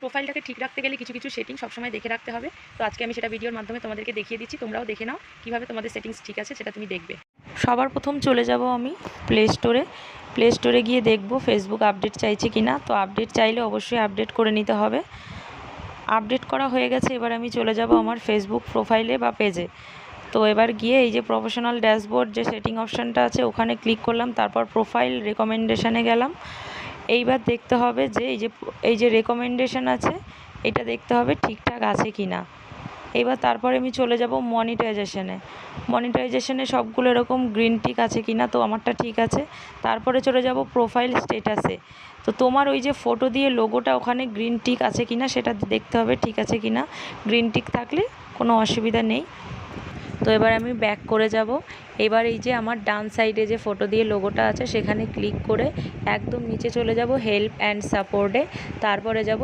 প্রোফাইলটাকে ঠিক রাখতে গেলে কিছু কিছু সেটিং সবসময় দেখে রাখতে হবে। তো আজকে আমি সেটা ভিডিওর মাধ্যমে তোমাদেরকে দেখিয়ে দিচ্ছি, তোমরাও দেখে নাও কীভাবে তোমাদের সেটিংস ঠিক আছে সেটা তুমি দেখবে। সবার প্রথম চলে যাব আমি প্লে স্টোরে গিয়ে দেখব ফেসবুক আপডেট চাইছে কি না। তো আপডেট চাইলে অবশ্যই আপডেট করে নিতে হবে। আপডেট করা হয়ে গেছে, এবার আমি চলে যাব আমার ফেসবুক প্রোফাইলে বা পেজে। তো এবার গিয়ে এই যে প্রফেশনাল ড্যাশবোর্ড যে সেটিং অপশানটা আছে ওখানে ক্লিক করলাম, তারপর প্রোফাইল রেকমেন্ডেশানে গেলাম। এইবার দেখতে হবে যে এই যে রেকমেন্ডেশান আছে এটা দেখতে হবে ঠিকঠাক আছে কি না। এবার তারপরে আমি চলে যাব মনিটাইজেশনে সবগুলো এরকম গ্রিন টিক আছে কি না, তো আমারটা ঠিক আছে। তারপরে চলে যাব প্রোফাইল স্ট্যাটাসে। তো তোমার ওই যে ফটো দিয়ে লোগোটা ওখানে গ্রিন টিক আছে কি না সেটা দেখতে হবে ঠিক আছে কি না। গ্রিন টিক থাকলে কোনো অসুবিধা নেই। তো এবার আমি ব্যাক করে যাব। এবার এই যে আমার ডান সাইডে যে ফটো দিয়ে লোগোটা আছে সেখানে ক্লিক করে একদম নিচে চলে যাব হেল্প অ্যান্ড সাপোর্টে, তারপরে যাব